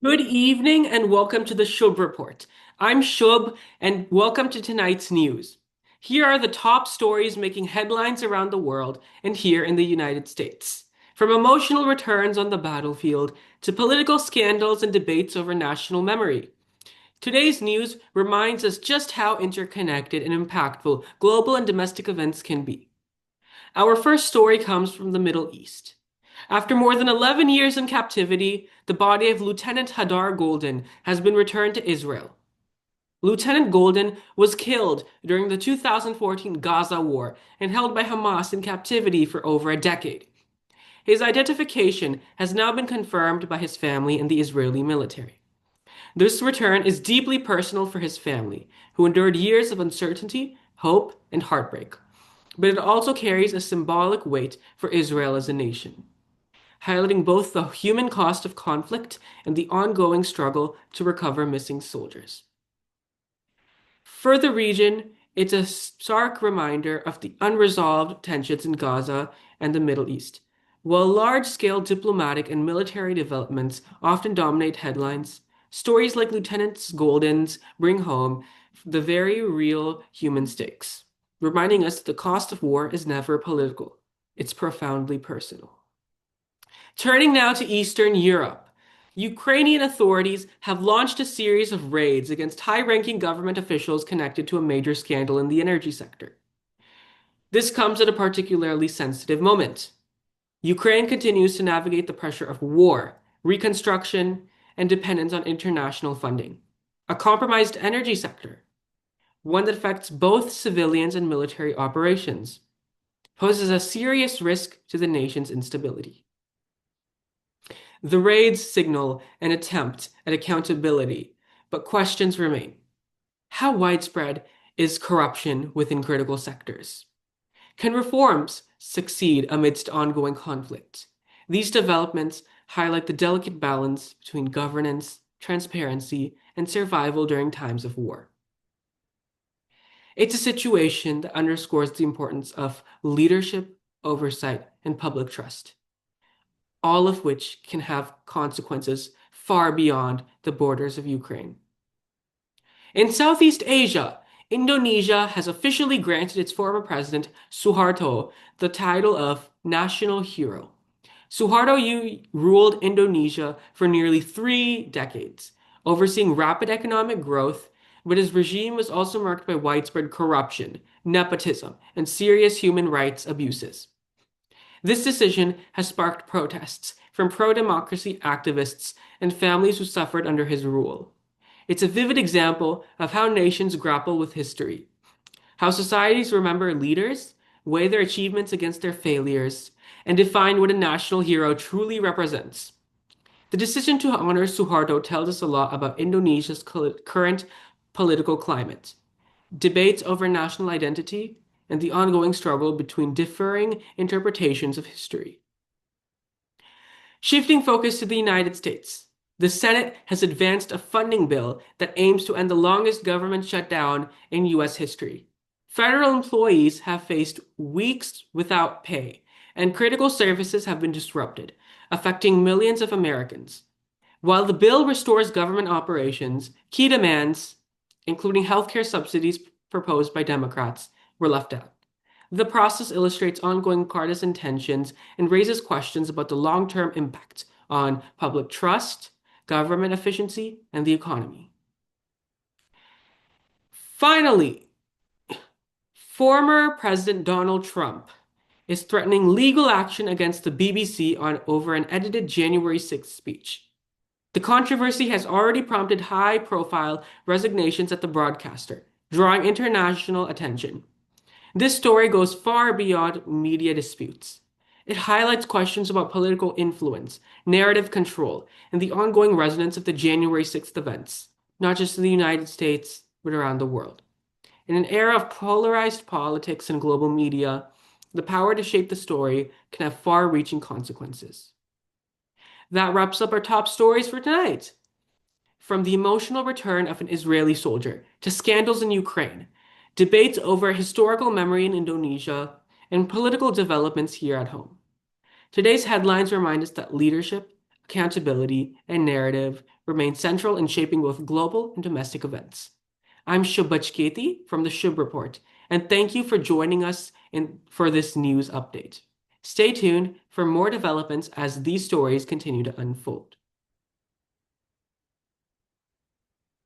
Good evening and welcome to the Shubh Report. I'm Shubh and welcome to tonight's news. Here are the top stories making headlines around the world and here in the United States. From emotional returns on the battlefield to political scandals and debates over national memory. Today's news reminds us just how interconnected and impactful global and domestic events can be. Our first story comes from the Middle East. After more than 11 years in captivity, the body of Lieutenant Hadar Golden has been returned to Israel. Lieutenant Golden was killed during the 2014 Gaza war and held by Hamas in captivity for over a decade. His identification has now been confirmed by his family and the Israeli military. This return is deeply personal for his family, who endured years of uncertainty, hope, and heartbreak. But it also carries a symbolic weight for Israel as a nation, highlighting both the human cost of conflict and the ongoing struggle to recover missing soldiers. For the region, it's a stark reminder of the unresolved tensions in Gaza and the Middle East. While large-scale diplomatic and military developments often dominate headlines, stories like Lieutenant Golden's bring home the very real human stakes, reminding us that the cost of war is never political. It's profoundly personal. Turning now to Eastern Europe. Ukrainian authorities have launched a series of raids against high-ranking government officials connected to a major scandal in the energy sector. This comes at a particularly sensitive moment. Ukraine continues to navigate the pressure of war, reconstruction, and dependence on international funding. A compromised energy sector, one that affects both civilians and military operations, poses a serious risk to the nation's instability. The raids signal an attempt at accountability, but questions remain. How widespread is corruption within critical sectors? Can reforms succeed amidst ongoing conflict? These developments highlight the delicate balance between governance, transparency, and survival during times of war. It's a situation that underscores the importance of leadership, oversight, and public trust, all of which can have consequences far beyond the borders of Ukraine. In Southeast Asia, Indonesia has officially granted its former president, Suharto, the title of National Hero. Suharto ruled Indonesia for nearly 3 decades, overseeing rapid economic growth, but his regime was also marked by widespread corruption, nepotism, and serious human rights abuses. This decision has sparked protests from pro-democracy activists and families who suffered under his rule. It's a vivid example of how nations grapple with history, how societies remember leaders, weigh their achievements against their failures, and define what a national hero truly represents. The decision to honor Suharto tells us a lot about Indonesia's current political climate, debates over national identity, and the ongoing struggle between differing interpretations of history. Shifting focus to the United States, the Senate has advanced a funding bill that aims to end the longest government shutdown in U.S. history. Federal employees have faced weeks without pay, and critical services have been disrupted, affecting millions of Americans. While the bill restores government operations, key demands, including healthcare subsidies proposed by Democrats, were left out. The process illustrates ongoing partisan tensions and raises questions about the long-term impact on public trust, government efficiency, and the economy. Finally, former President Donald Trump is threatening legal action against the BBC over an edited January 6th speech. The controversy has already prompted high-profile resignations at the broadcaster, drawing international attention. This story goes far beyond media disputes. It highlights questions about political influence, narrative control, and the ongoing resonance of the January 6th events, not just in the United States, but around the world. In an era of polarized politics and global media, the power to shape the story can have far-reaching consequences. That wraps up our top stories for tonight. From the emotional return of an Israeli soldier to scandals in Ukraine, debates over historical memory in Indonesia, and political developments here at home. Today's headlines remind us that leadership, accountability, and narrative remain central in shaping both global and domestic events. I'm Shubh from the Shubh Report, and thank you for joining us for this news update. Stay tuned for more developments as these stories continue to unfold.